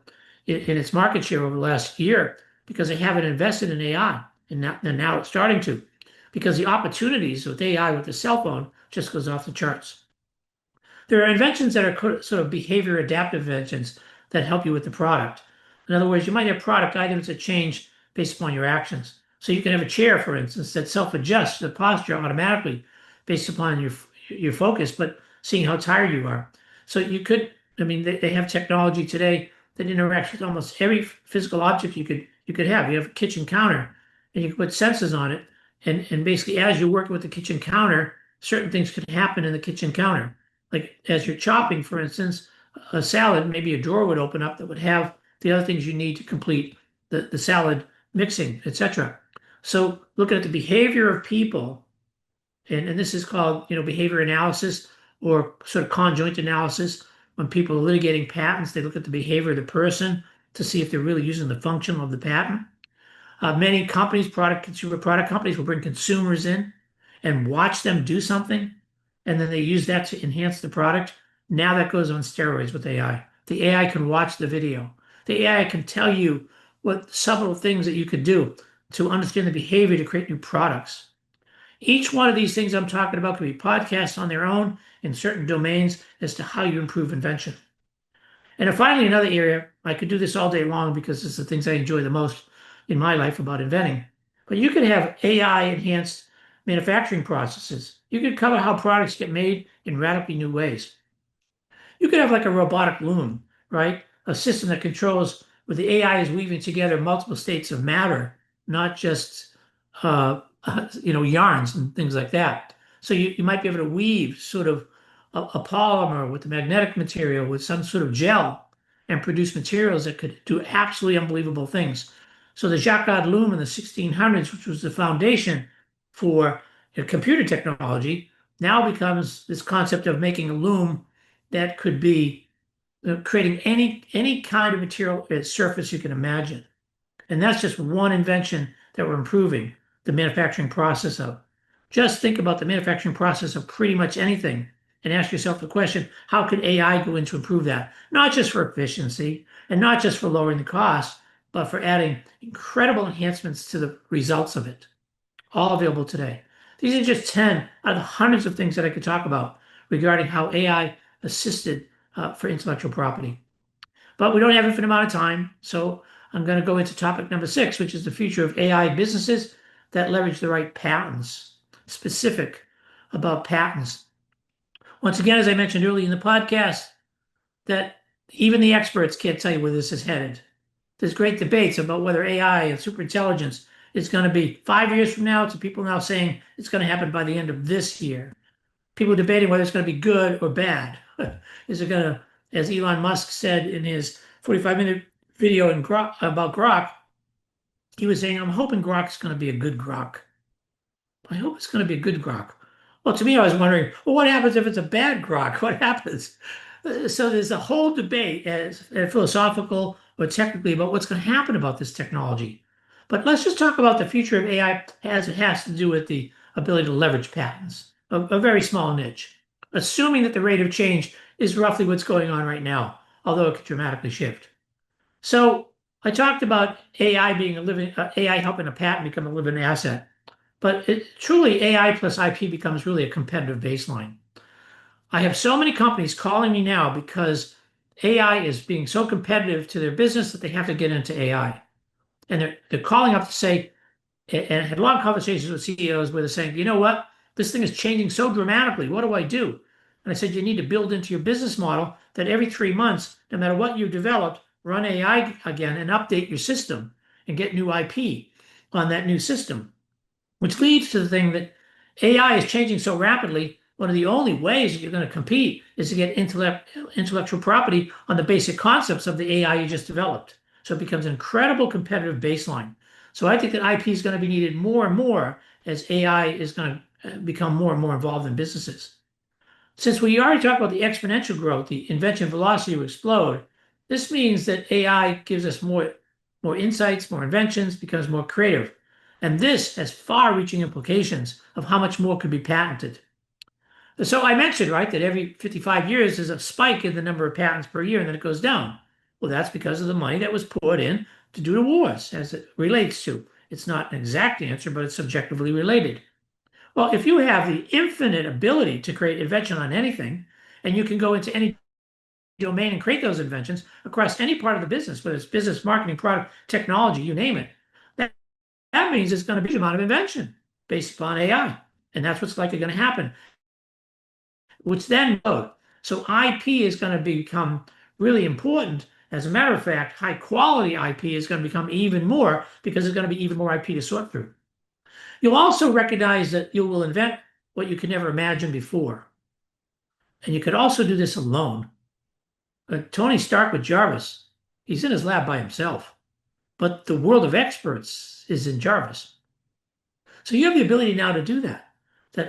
in its market share over the last year because they haven't invested in AI, and now it's starting to, because the opportunities with AI with the cell phone just goes off the charts. There are inventions that are sort of behavior adaptive inventions that help you with the product. In other words, you might have product items that change based upon your actions. So you can have a chair, for instance, that self-adjusts the posture automatically based upon your focus, but seeing how tired you are. So you could, I mean, they have technology today that interacts with almost every physical object you could have. You have a kitchen counter, and you can put sensors on it, and basically as you're working with the kitchen counter, certain things could happen in the kitchen counter. Like as you're chopping, for instance, a salad, maybe a drawer would open up that would have the other things you need to complete the salad mixing, etc. So looking at the behavior of people, and this is called, behavior analysis or sort of conjoint analysis. When people are litigating patents, they look at the behavior of the person to see if they're really using the function of the patent. Many companies, consumer product companies, will bring consumers in and watch them do something, and then they use that to enhance the product. Now that goes on steroids with AI. The AI can watch the video. The AI can tell you what subtle things that you could do to understand the behavior to create new products. Each one of these things I'm talking about can be podcasts on their own in certain domains as to how you improve invention. And then finally, another area, I could do this all day long because it's the things I enjoy the most in my life about inventing. But you can have AI enhanced manufacturing processes. You could cover how products get made in radically new ways. You could have like a robotic loom, right? A system that controls where the AI is weaving together multiple states of matter, not just yarns and things like that. So you might be able to weave sort of a polymer with the magnetic material with some sort of gel and produce materials that could do absolutely unbelievable things. So the Jacquard loom in the 1600s, which was the foundation for computer technology, now becomes this concept of making a loom that could be creating any kind of material surface you can imagine. And that's just one invention that we're improving the manufacturing process of. Just think about the manufacturing process of pretty much anything and ask yourself the question, how can AI go in to improve that? Not just for efficiency and not just for lowering the cost, but for adding incredible enhancements to the results of it. All available today. These are just 10 out of the hundreds of things that I could talk about regarding how AI assisted for intellectual property. But we don't have an infinite amount of time, so I'm going to go into topic number 6, which is the future of AI businesses. that leverage the right patents, specific about patents. Once again, as I mentioned earlier in the podcast, that even the experts can't tell you where this is headed. There's great debates about whether AI and superintelligence is going to be 5 years from now to people now saying it's going to happen by the end of this year. People debating whether it's going to be good or bad. Is it going to, as Elon Musk said in his 45-minute video about Grok, he was saying, I'm hoping Grok is going to be a good Grok. I hope it's going to be a good grok. Well, to me, I was wondering, well, what happens if it's a bad grok? What happens? So there's a whole debate, as philosophical or technically, about what's going to happen about this technology. But let's just talk about the future of AI as it has to do with the ability to leverage patents, a very small niche, assuming that the rate of change is roughly what's going on right now, although it could dramatically shift. So I talked about AI being a living, AI helping a patent become a living asset. But truly, AI plus IP becomes really a competitive baseline. I have so many companies calling me now because AI is being so competitive to their business that they have to get into AI. And they're calling up to say, and I had a lot of conversations with CEOs where they're saying, you know what? This thing is changing so dramatically. What do I do? And I said, you need to build into your business model that every 3 months, no matter what you've developed, run AI again and update your system and get new IP on that new system. Which leads to the thing that AI is changing so rapidly. One of the only ways that you're going to compete is to get intellectual property on the basic concepts of the AI you just developed. So it becomes an incredible competitive baseline. So I think that IP is going to be needed more and more as AI is going to become more and more involved in businesses. Since we already talked about the exponential growth, the invention velocity will explode, this means that AI gives us more insights, more inventions, becomes more creative. And this has far-reaching implications of how much more could be patented. So I mentioned, right, that every 55 years there's a spike in the number of patents per year and then it goes down. Well, that's because of the money that was poured in to do the wars, as it relates to. It's not an exact answer, but it's subjectively related. Well, if you have the infinite ability to create invention on anything, and you can go into any domain and create those inventions across any part of the business, whether it's business, marketing, product, technology, you name it, that means there's going to be a amount of invention based upon AI. And that's what's likely going to happen, which then, so IP is going to become really important. As a matter of fact, high quality IP is going to become even more because there's going to be even more IP to sort through. You'll also recognize that you will invent what you could never imagine before. And you could also do this alone. Tony Stark with Jarvis, he's in his lab by himself, but the world of experts is in Jarvis. So you have the ability now to do that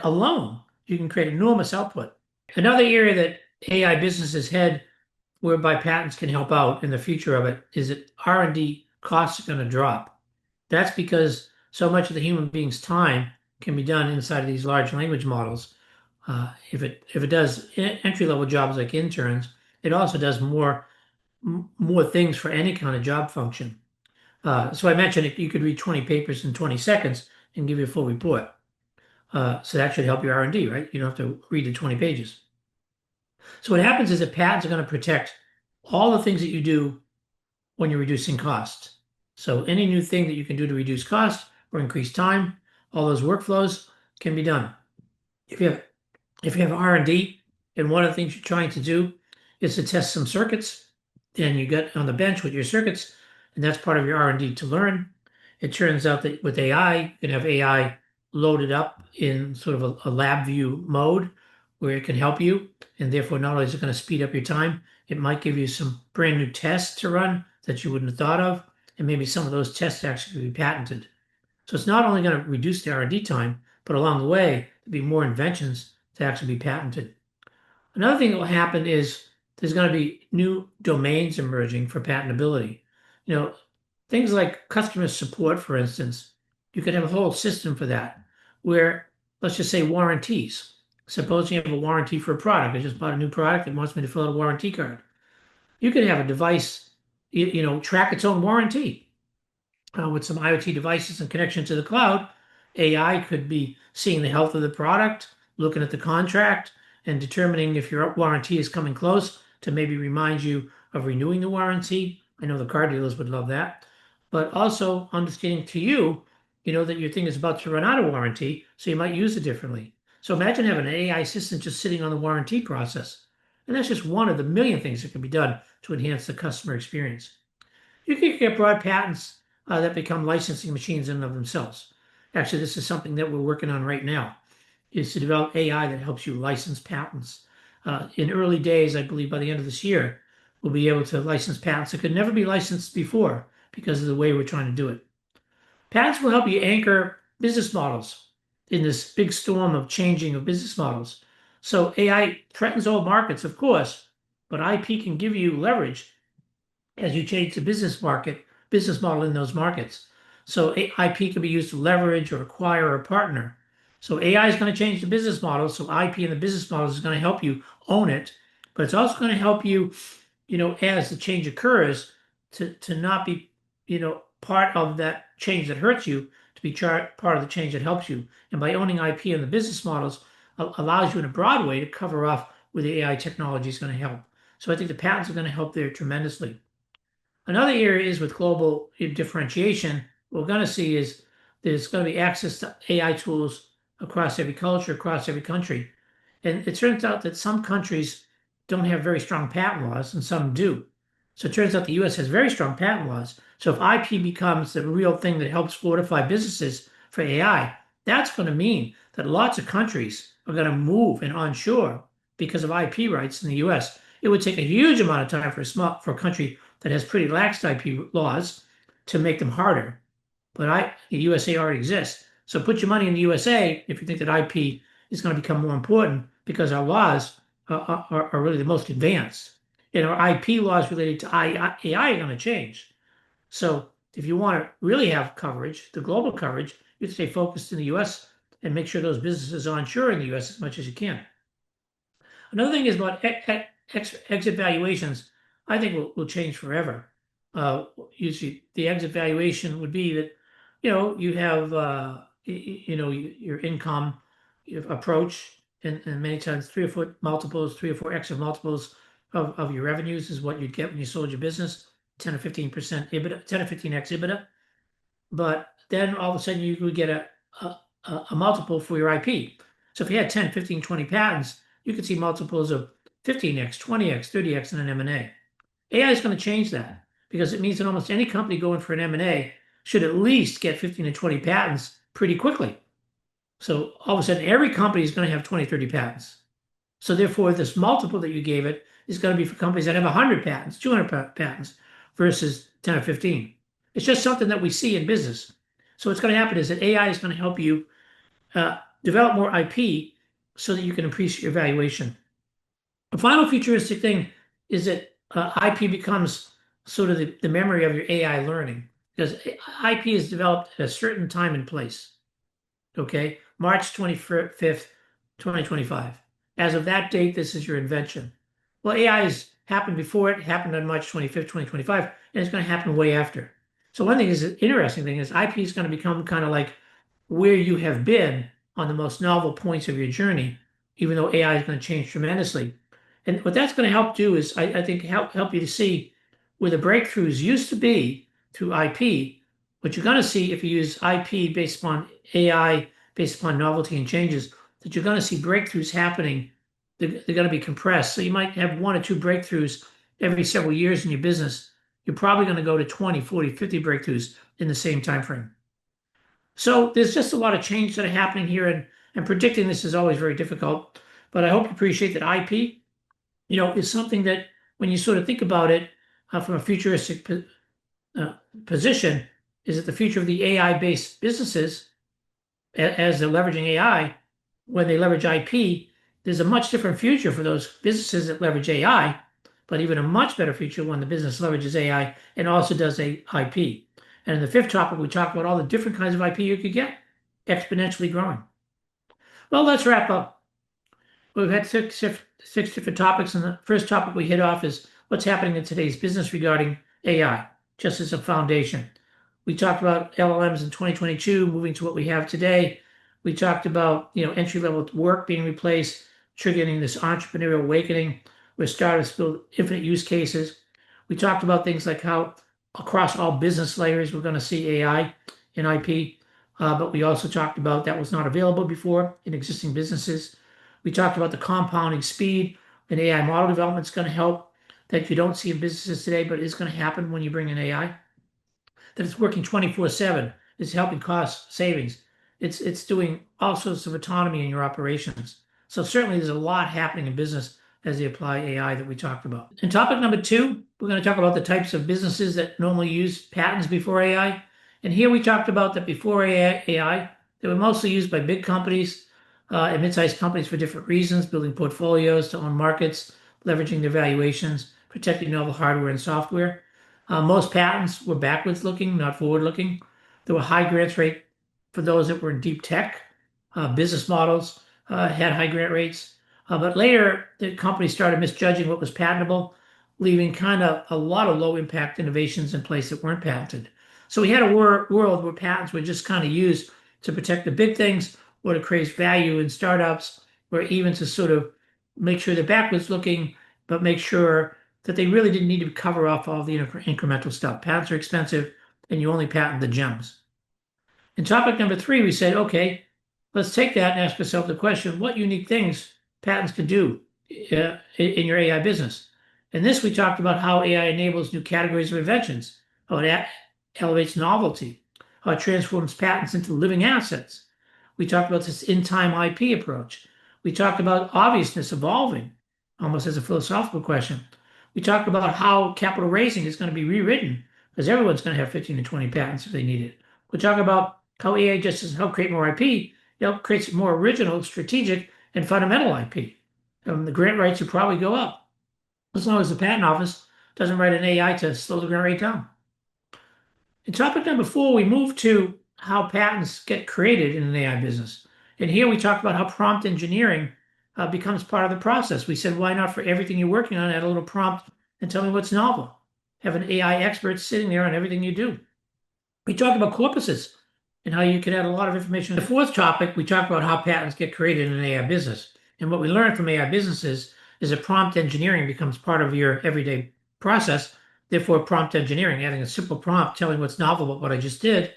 alone, you can create enormous output. Another area that AI businesses head whereby patents can help out in the future of it is that R&D costs are going to drop. That's because so much of the human being's time can be done inside of these large language models. If it does entry-level jobs like interns, it also does more things for any kind of job function. So I mentioned you could read 20 papers in 20 seconds and give you a full report. So that should help your R&D, right? You don't have to read the 20 pages. So what happens is that patents are going to protect all the things that you do when you're reducing costs. So any new thing that you can do to reduce cost or increase time, all those workflows can be done. If you have R&D and one of the things you're trying to do is to test some circuits, then you get on the bench with your circuits, and that's part of your R&D to learn. It turns out that with AI, you can have AI loaded up in sort of a lab view mode where it can help you. And therefore, not only is it going to speed up your time, it might give you some brand new tests to run that you wouldn't have thought of. And maybe some of those tests actually be patented. So it's not only going to reduce the R&D time, but along the way, there'll be more inventions to actually be patented. Another thing that will happen is there's going to be new domains emerging for patentability. Things like customer support, for instance, you could have a whole system for that, where, let's just say, warranties. Suppose you have a warranty for a product. I just bought a new product that wants me to fill out a warranty card. You could have a device, track its own warranty with some IoT devices and connection to the cloud. AI could be seeing the health of the product, looking at the contract, and determining if your warranty is coming close to maybe remind you of renewing the warranty. I know the car dealers would love that. But also understanding to you You know that your thing is about to run out of warranty, so you might use it differently. So imagine having an AI assistant just sitting on the warranty process. And that's just one of the million things that can be done to enhance the customer experience. You can get broad patents that become licensing machines in and of themselves. Actually, this is something that we're working on right now, is to develop AI that helps you license patents. In early days, I believe by the end of this year, we'll be able to license patents that could never be licensed before because of the way we're trying to do it. Patents will help you anchor business models in this big storm of changing of business models. So AI threatens all markets, of course, but IP can give you leverage as you change the business model in those markets. So IP can be used to leverage or acquire or partner. So AI is going to change the business model. So IP and the business model is going to help you own it, but it's also going to help you, as the change occurs, to not be, part of that change that hurts you, to be part of the change that helps you. And by owning IP and the business models allows you in a broad way to cover off where the AI technology is going to help. So I think the patents are going to help there tremendously. Another area is with global differentiation. What we're going to see is there's going to be access to AI tools across every culture, across every country. And it turns out that some countries don't have very strong patent laws and some do. So it turns out the US has very strong patent laws. So if IP becomes the real thing that helps fortify businesses for AI, that's going to mean that lots of countries are going to move and onshore because of IP rights in the US. It would take a huge amount of time for a country that has pretty lax IP laws to make them harder. But the USA already exists. So put your money in the USA if you think that IP is going to become more important because our laws are really the most advanced. And our IP laws related to AI are going to change. So if you want to really have coverage, the global coverage, you have to stay focused in the US and make sure those businesses are onshore in the US as much as you can. Another thing is about exit valuations. I think will change forever. Usually, the exit valuation would be that you have your income approach, and many times 3 or 4 multiples of your revenues is what you'd get when you sold your business, 10 or 15% EBITDA, 10 or 15x EBITDA. But then all of a sudden you would get a multiple for your IP. So if you had 10, 15, 20 patents, you could see multiples of 15x, 20x, 30x in an M&A. AI is going to change that because it means that almost any company going for an M&A should at least get 15 to 20 patents pretty quickly. So all of a sudden, every company is going to have 20, 30 patents. So therefore, this multiple that you gave it is going to be for companies that have 100 patents, 200 patents versus 10 or 15. It's just something that we see in business. So what's going to happen is that AI is going to help you develop more IP so that you can increase your valuation. The final futuristic thing is that IP becomes sort of the memory of your AI learning because IP is developed at a certain time and place. Okay, March 25th, 2025. As of that date, this is your invention. Well, AI has happened before it happened on March 25th, 2025, and it's going to happen way after. So one thing is interesting thing is IP is going to become kind of like where you have been on the most novel points of your journey, even though AI is going to change tremendously. And what that's going to help do is, I think, help you to see where the breakthroughs used to be through IP. What you're going to see if you use IP based upon AI, based upon novelty and changes, that you're going to see breakthroughs happening. They're going to be compressed. So you might have 1 or 2 breakthroughs every several years in your business. You're probably going to go to 20, 40, 50 breakthroughs in the same time frame. So there's just a lot of change that are happening here, and predicting this is always very difficult. But I hope you appreciate that IP, is something that when you sort of think about it from a futuristic position, is that the future of the AI-based businesses, as they're leveraging AI, when they leverage IP, there's a much different future for those businesses that leverage AI, but even a much better future when the business leverages AI and also does IP. And in the 5th topic, we talk about all the different kinds of IP you could get, exponentially growing. Well, let's wrap up. We've had six different topics, and the first topic we hit off is what's happening in today's business regarding AI, just as a foundation. We talked about LLMs in 2022, moving to what we have today. We talked about entry-level work being replaced, triggering this entrepreneurial awakening where startups build infinite use cases. We talked about things like how across all business layers we're going to see AI and IP. but we also talked about that was not available before in existing businesses. We talked about the compounding speed and AI model development is going to help that you don't see in businesses today, but is going to happen when you bring in AI. That it's working 24/7. It's helping cost savings. It's doing all sorts of autonomy in your operations. So certainly there's a lot happening in business as they apply AI that we talked about. In topic number two, we're going to talk about the types of businesses that normally use patents before AI. And here we talked about that before AI, they were mostly used by big companies and mid-sized companies for different reasons, building portfolios to own markets, leveraging their valuations, protecting novel hardware and software. Most patents were backwards looking, not forward looking. There were high grant rate for those that were in deep tech. Business models had high grant rates. But later, the company started misjudging what was patentable, leaving kind of a lot of low impact innovations in place that weren't patented. So we had a world where patents were just kind of used to protect the big things or to create value in startups or even to sort of make sure they're backwards looking, but make sure that they really didn't need to cover off all the incremental stuff. Patents are expensive, and you only patent the gems. In topic number three, we said, okay, let's take that and ask ourselves the question, what unique things patents can do in your AI business? In this, we talked about how AI enables new categories of inventions, how it elevates novelty, how it transforms patents into living assets. We talked about this in-time IP approach. We talked about obviousness evolving, almost as a philosophical question. We talked about how capital raising is going to be rewritten because everyone's going to have 15 to 20 patents if they need it. We talk about how AI just doesn't help create more IP, it creates more original, strategic, and fundamental IP. The grant rates will probably go up as long as the patent office doesn't write an AI to slow the grant rate down. In topic number four, we move to how patents get created in an AI business. And here we talk about how prompt engineering becomes part of the process. We said, why not for everything you're working on, add a little prompt and tell me what's novel? Have an AI expert sitting there on everything you do. We talk about corpuses and how you can add a lot of information. The fourth topic, we talk about how patents get created in an AI business. And what we learned from AI businesses is that prompt engineering becomes part of your everyday process. Therefore, prompt engineering, adding a simple prompt telling what's novel about what I just did,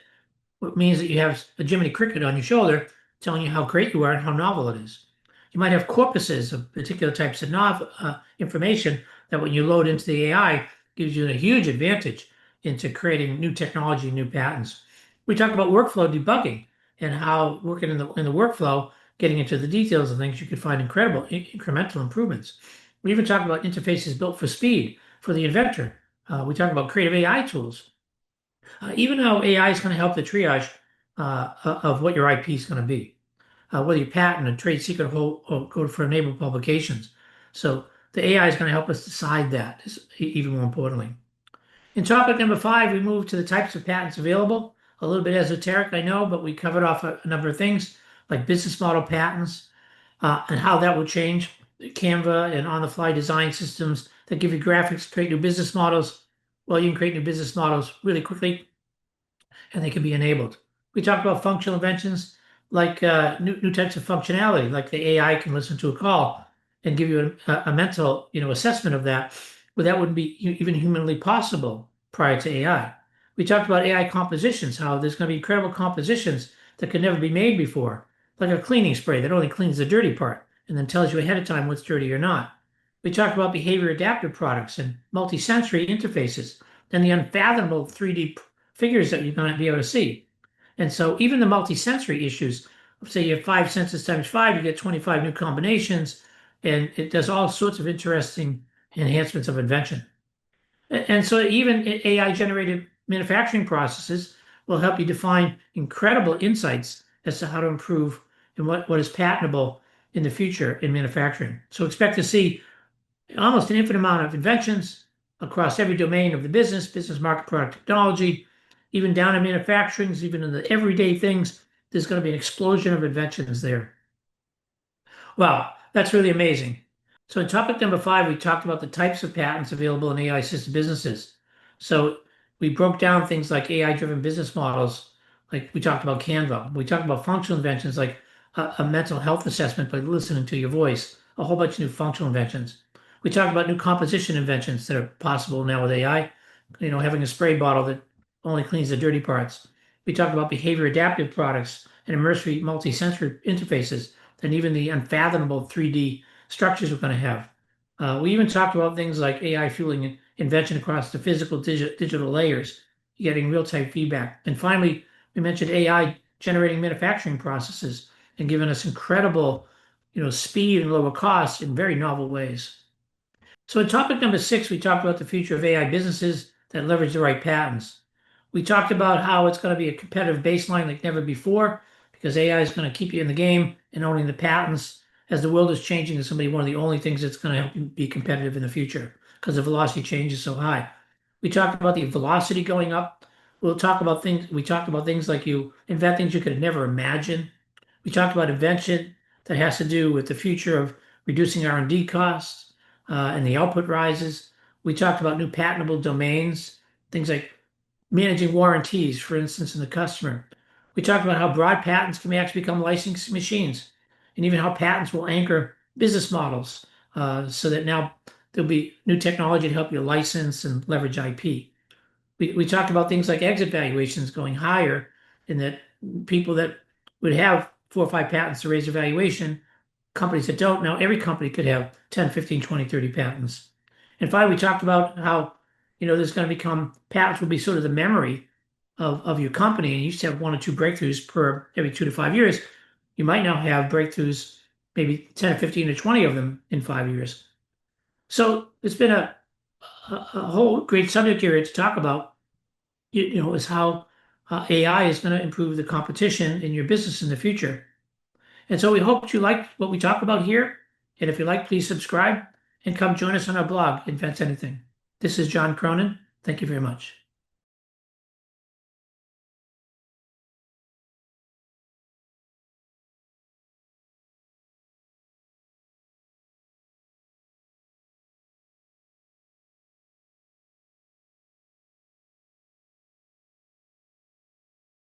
it means that you have a Jiminy Cricket on your shoulder telling you how great you are and how novel it is. You might have corpuses of particular types of information that when you load into the AI gives you a huge advantage into creating new technology, new patents. We talked about workflow debugging and how working in the workflow, getting into the details of things, you could find incredible incremental improvements. We even talked about interfaces built for speed for the inventor. We talked about creative AI tools. Even how AI is going to help the triage of what your IP is going to be, whether you patent and trade secret or go for enabled publications. So the AI is going to help us decide that, even more importantly. In topic number five, we move to the types of patents available. A little bit esoteric, I know, but we covered off a number of things like business model patents and how that will change. Canva and on-the-fly design systems that give you graphics to create new business models. Well, you can create new business models really quickly and they can be enabled. We talked about functional inventions like new types of functionality, like the AI can listen to a call and give you a mental assessment of that, but that wouldn't be even humanly possible prior to AI. We talked about AI compositions, how there's going to be incredible compositions that could never be made before, like a cleaning spray that only cleans the dirty part and then tells you ahead of time what's dirty or not. We talked about behavior adaptive products and multi-sensory interfaces and the unfathomable 3D figures that you're going to be able to see. And so even the multi-sensory issues, say you have 5 senses times 5, you get 25 new combinations, and it does all sorts of interesting enhancements of invention. And so even AI-generated manufacturing processes will help you define incredible insights as to how to improve and what is patentable in the future in manufacturing. So expect to see almost an infinite amount of inventions across every domain of the business market, product, technology, even down in manufacturing, even in the everyday things. There's going to be an explosion of inventions there. Wow, that's really amazing. So in topic number five, we talked about the types of patents available in AI-assisted businesses. So we broke down things like AI-driven business models, like we talked about Canva. We talked about functional inventions like a mental health assessment by listening to your voice, a whole bunch of new functional inventions. We talked about new composition inventions that are possible now with AI, having a spray bottle that only cleans the dirty parts. We talked about behavior adaptive products and immersive multi-sensor interfaces, and even the unfathomable 3D structures we're going to have. We even talked about things like AI fueling invention across the physical digital layers, getting real-time feedback. And finally, we mentioned AI generating manufacturing processes and giving us incredible, speed and lower costs in very novel ways. So in topic number 6, we talked about the future of AI businesses that leverage the right patents. We talked about how it's going to be a competitive baseline like never before because AI is going to keep you in the game and owning the patents. As the world is changing, it's going to be one of the only things that's going to help you be competitive in the future because the velocity change is so high. We talked about the velocity going up. We talked about things like you invent things you could never imagine. We talked about invention that has to do with the future of reducing R&D costs and the output rises. We talked about new patentable domains, things like managing warranties, for instance, in the customer. We talked about how broad patents can actually become licensing machines, and even how patents will anchor business models so that now there'll be new technology to help you license and leverage IP. We talked about things like exit valuations going higher, in that people that would have 4 or 5 patents to raise their valuation, companies that don't, now every company could have 10, 15, 20, 30 patents. And finally, we talked about how, there's going to become, patents will be sort of the memory of your company. And you used to have 1 or 2 breakthroughs per every 2 to 5 years. You might now have breakthroughs, maybe 10 or 15 or 20 of them in 5 years. So it's been a whole great subject area to talk about, is how AI is going to improve the competition in your business in the future. And so we hope you liked what we talk about here. And if you like, please subscribe and come join us on our blog, Invent Anything. This is John Cronin. Thank you very much.